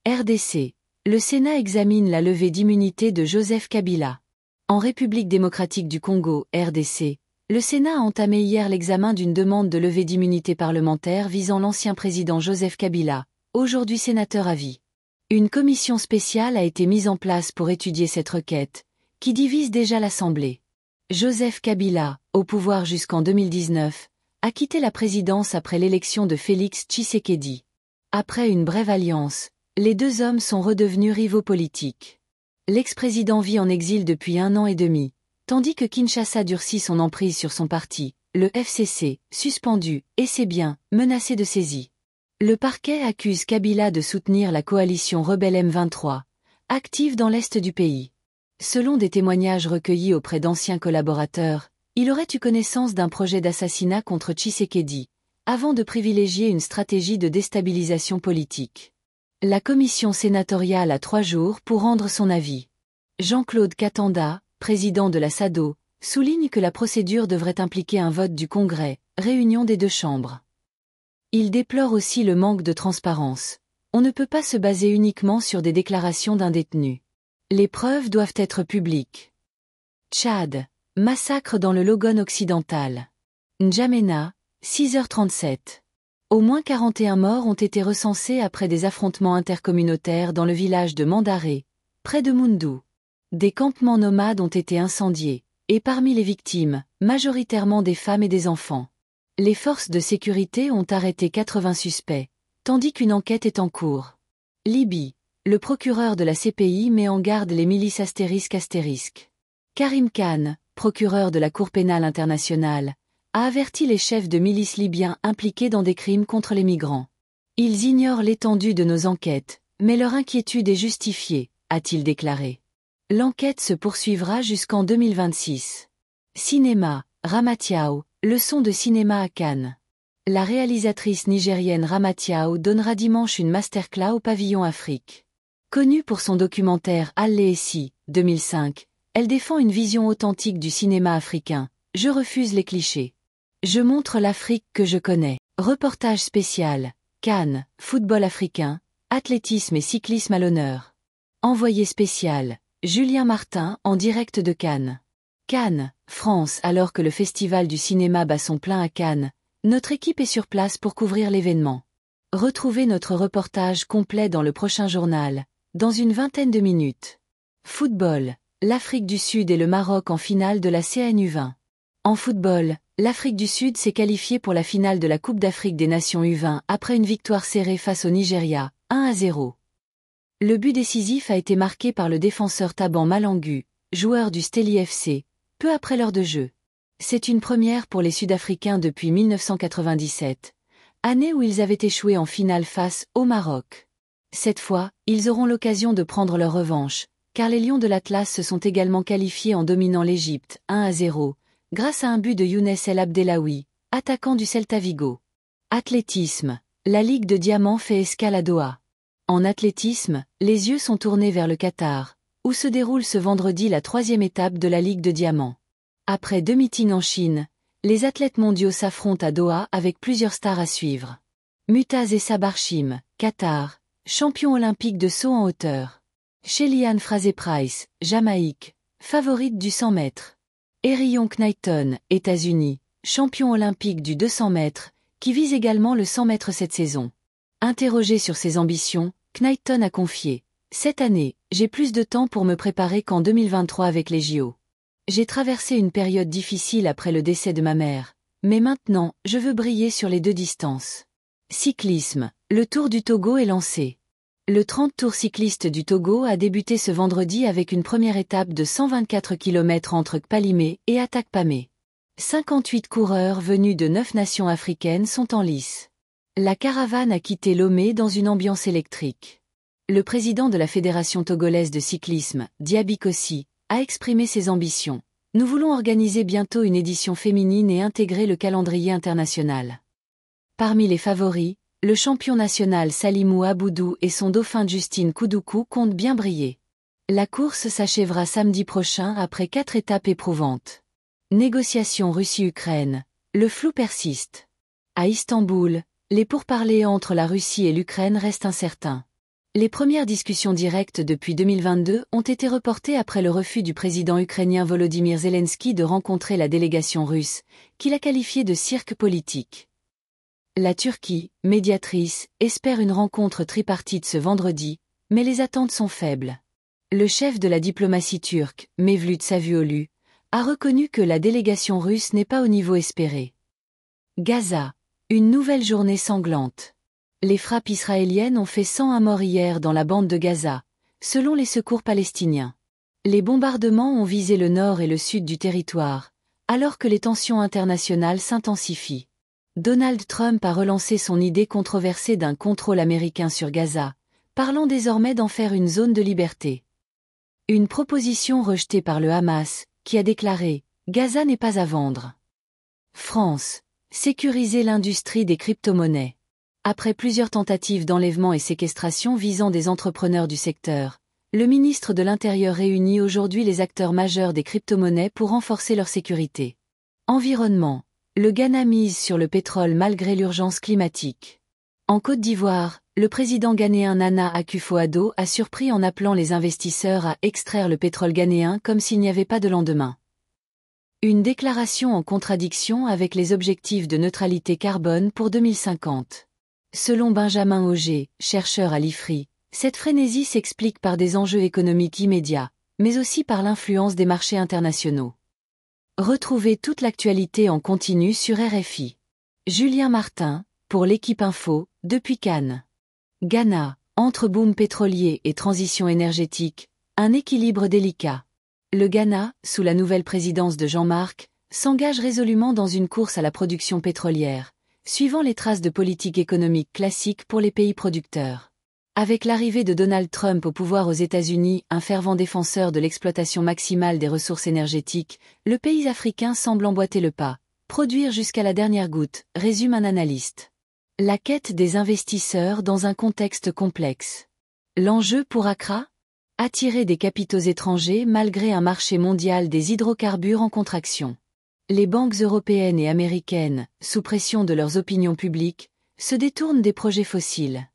RDC. Le Sénat examine la levée d'immunité de Joseph Kabila. En République démocratique du Congo, RDC, le Sénat a entamé hier l'examen d'une demande de levée d'immunité parlementaire visant l'ancien président Joseph Kabila, aujourd'hui sénateur à vie. Une commission spéciale a été mise en place pour étudier cette requête, qui divise déjà l'Assemblée. Joseph Kabila, au pouvoir jusqu'en 2019, a quitté la présidence après l'élection de Félix Tshisekedi. Après une brève alliance, les deux hommes sont redevenus rivaux politiques. L'ex-président vit en exil depuis 1 an et demi, tandis que Kinshasa durcit son emprise sur son parti, le FCC, suspendu, et ses biens, menacés de saisie. Le parquet accuse Kabila de soutenir la coalition rebelle M23, active dans l'est du pays. Selon des témoignages recueillis auprès d'anciens collaborateurs, il aurait eu connaissance d'un projet d'assassinat contre Tshisekedi, avant de privilégier une stratégie de déstabilisation politique. La commission sénatoriale a 3 jours pour rendre son avis. Jean-Claude Katanda, président de la SADO, souligne que la procédure devrait impliquer un vote du Congrès, réunion des 2 chambres. Il déplore aussi le manque de transparence. On ne peut pas se baser uniquement sur des déclarations d'un détenu. Les preuves doivent être publiques. Tchad. Massacre dans le Logone occidental. N'Djamena, 6h37. Au moins 41 morts ont été recensés après des affrontements intercommunautaires dans le village de Mandaré, près de Moundou. Des campements nomades ont été incendiés, et parmi les victimes, majoritairement des femmes et des enfants. Les forces de sécurité ont arrêté 80 suspects, tandis qu'une enquête est en cours. Libye. Le procureur de la CPI met en garde les milices ***. Karim Khan, procureur de la Cour pénale internationale, a averti les chefs de milices libyens impliqués dans des crimes contre les migrants. Ils ignorent l'étendue de nos enquêtes, mais leur inquiétude est justifiée, a-t-il déclaré. L'enquête se poursuivra jusqu'en 2026. Cinéma, Ramatiao, leçon de cinéma à Cannes. La réalisatrice nigérienne Ramatiao donnera dimanche une masterclass au pavillon Afrique. Connue pour son documentaire Al-Leessi, 2005, elle défend une vision authentique du cinéma africain. Je refuse les clichés. Je montre l'Afrique que je connais. Reportage spécial, Cannes, football africain, athlétisme et cyclisme à l'honneur. Envoyé spécial, Julien Martin en direct de Cannes. Cannes, France. Alors que le festival du cinéma bat son plein à Cannes, notre équipe est sur place pour couvrir l'événement. Retrouvez notre reportage complet dans le prochain journal, dans une vingtaine de minutes. Football, l'Afrique du Sud et le Maroc en finale de la CAN U20. En football, l'Afrique du Sud s'est qualifiée pour la finale de la Coupe d'Afrique des Nations U20 après une victoire serrée face au Nigeria, 1-0. Le but décisif a été marqué par le défenseur Taban Malangu, joueur du Steli FC, peu après l'heure de jeu. C'est une première pour les Sud-Africains depuis 1997, année où ils avaient échoué en finale face au Maroc. Cette fois, ils auront l'occasion de prendre leur revanche, car les Lions de l'Atlas se sont également qualifiés en dominant l'Égypte, 1-0, grâce à un but de Younes El Abdellaoui, attaquant du Celta Vigo. Athlétisme, la Ligue de Diamant fait escale à Doha. En athlétisme, les yeux sont tournés vers le Qatar, où se déroule ce vendredi la 3e étape de la Ligue de Diamant. Après 2 meetings en Chine, les athlètes mondiaux s'affrontent à Doha avec plusieurs stars à suivre. Mutaz Essa Barshim, Qatar, champion olympique de saut en hauteur. Shelly-Ann Fraser-Pryce, Jamaïque, favorite du 100 mètres. Erion Knighton, États-Unis, champion olympique du 200 mètres, qui vise également le 100 mètres cette saison. Interrogé sur ses ambitions, Knighton a confié « Cette année, j'ai plus de temps pour me préparer qu'en 2023 avec les JO. J'ai traversé une période difficile après le décès de ma mère, mais maintenant, je veux briller sur les 2 distances. » Cyclisme, le Tour du Togo est lancé. Le 30 Tour cycliste du Togo a débuté ce vendredi avec une première étape de 124 km entre Kpalimé et Atakpamé. 58 coureurs venus de 9 nations africaines sont en lice. La caravane a quitté Lomé dans une ambiance électrique. Le président de la Fédération togolaise de cyclisme, Diaby Kossi, a exprimé ses ambitions. Nous voulons organiser bientôt une édition féminine et intégrer le calendrier international. Parmi les favoris, le champion national Salimou Aboudou et son dauphin Justine Koudoukou comptent bien briller. La course s'achèvera samedi prochain après 4 étapes éprouvantes. Négociations Russie-Ukraine, le flou persiste. À Istanbul, les pourparlers entre la Russie et l'Ukraine restent incertains. Les premières discussions directes depuis 2022 ont été reportées après le refus du président ukrainien Volodymyr Zelensky de rencontrer la délégation russe, qu'il a qualifiée de cirque politique. La Turquie, médiatrice, espère une rencontre tripartite ce vendredi, mais les attentes sont faibles. Le chef de la diplomatie turque, Mevlut Çavuşoğlu, a reconnu que la délégation russe n'est pas au niveau espéré. Gaza, une nouvelle journée sanglante. Les frappes israéliennes ont fait 101 morts hier dans la bande de Gaza, selon les secours palestiniens. Les bombardements ont visé le nord et le sud du territoire, alors que les tensions internationales s'intensifient. Donald Trump a relancé son idée controversée d'un contrôle américain sur Gaza, parlant désormais d'en faire une zone de liberté. Une proposition rejetée par le Hamas, qui a déclaré « Gaza n'est pas à vendre ». France, sécuriser l'industrie des crypto-monnaies. Après plusieurs tentatives d'enlèvement et séquestration visant des entrepreneurs du secteur, le ministre de l'Intérieur réunit aujourd'hui les acteurs majeurs des crypto-monnaies pour renforcer leur sécurité. Environnement. Le Ghana mise sur le pétrole malgré l'urgence climatique. En Côte d'Ivoire, le président ghanéen Nana Akufo-Addo a surpris en appelant les investisseurs à extraire le pétrole ghanéen comme s'il n'y avait pas de lendemain. Une déclaration en contradiction avec les objectifs de neutralité carbone pour 2050. Selon Benjamin Auger, chercheur à l'IFRI, cette frénésie s'explique par des enjeux économiques immédiats, mais aussi par l'influence des marchés internationaux. Retrouvez toute l'actualité en continu sur RFI. Julien Martin, pour l'Équipe Info, depuis Cannes. Ghana, entre boom pétrolier et transition énergétique, un équilibre délicat. Le Ghana, sous la nouvelle présidence de Jean-Marc, s'engage résolument dans une course à la production pétrolière, suivant les traces de politique économique classique pour les pays producteurs. Avec l'arrivée de Donald Trump au pouvoir aux États-Unis, un fervent défenseur de l'exploitation maximale des ressources énergétiques, le pays africain semble emboîter le pas, produire jusqu'à la dernière goutte, résume un analyste. La quête des investisseurs dans un contexte complexe. L'enjeu pour Accra ? Attirer des capitaux étrangers malgré un marché mondial des hydrocarbures en contraction. Les banques européennes et américaines, sous pression de leurs opinions publiques, se détournent des projets fossiles.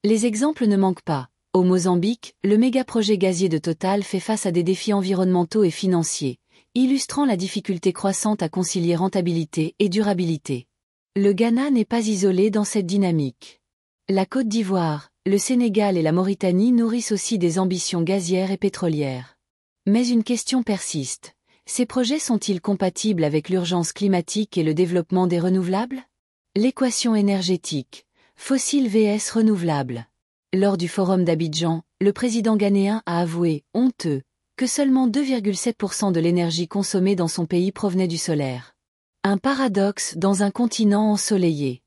Les exemples ne manquent pas. Au Mozambique, le méga-projet gazier de Total fait face à des défis environnementaux et financiers, illustrant la difficulté croissante à concilier rentabilité et durabilité. Le Ghana n'est pas isolé dans cette dynamique. La Côte d'Ivoire, le Sénégal et la Mauritanie nourrissent aussi des ambitions gazières et pétrolières. Mais une question persiste. Ces projets sont-ils compatibles avec l'urgence climatique et le développement des renouvelables ? L'équation énergétique, fossiles vs renouvelables. Lors du forum d'Abidjan, le président ghanéen a avoué, honteux, que seulement 2,7% de l'énergie consommée dans son pays provenait du solaire. Un paradoxe dans un continent ensoleillé.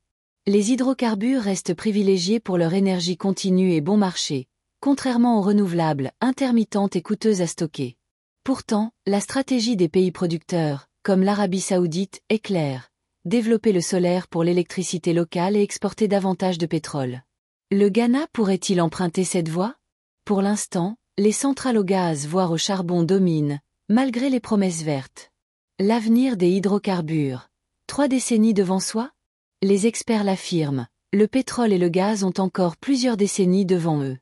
Les hydrocarbures restent privilégiés pour leur énergie continue et bon marché, contrairement aux renouvelables, intermittentes et coûteuses à stocker. Pourtant, la stratégie des pays producteurs, comme l'Arabie Saoudite, est claire. Développer le solaire pour l'électricité locale et exporter davantage de pétrole. Le Ghana pourrait-il emprunter cette voie ? Pour l'instant, les centrales au gaz voire au charbon dominent, malgré les promesses vertes. L'avenir des hydrocarbures. 3 décennies devant soi ? Les experts l'affirment, le pétrole et le gaz ont encore plusieurs décennies devant eux.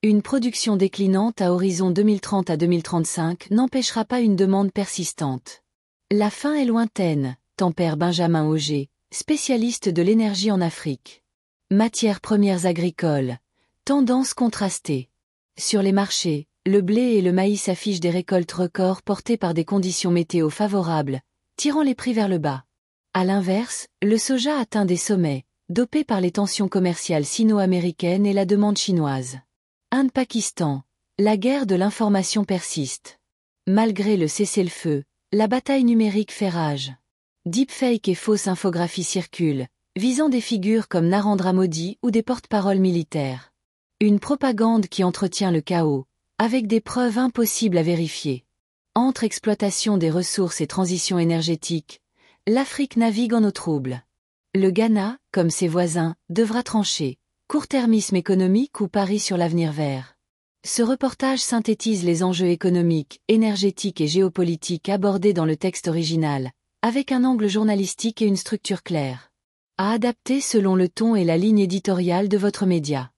Une production déclinante à horizon 2030 à 2035 n'empêchera pas une demande persistante. La fin est lointaine, tempère Benjamin Auger, spécialiste de l'énergie en Afrique. Matières premières agricoles. Tendance contrastée. Sur les marchés, le blé et le maïs affichent des récoltes records portées par des conditions météo favorables, tirant les prix vers le bas. À l'inverse, le soja atteint des sommets, dopé par les tensions commerciales sino-américaines et la demande chinoise. Inde-Pakistan, la guerre de l'information persiste. Malgré le cessez-le-feu, la bataille numérique fait rage. Deepfake et fausses infographies circulent, visant des figures comme Narendra Modi ou des porte-paroles militaires. Une propagande qui entretient le chaos, avec des preuves impossibles à vérifier. Entre exploitation des ressources et transition énergétique, l'Afrique navigue en eau trouble. Le Ghana, comme ses voisins, devra trancher. Court-termisme économique ou pari sur l'avenir vert. Ce reportage synthétise les enjeux économiques, énergétiques et géopolitiques abordés dans le texte original, avec un angle journalistique et une structure claire. À adapter selon le ton et la ligne éditoriale de votre média.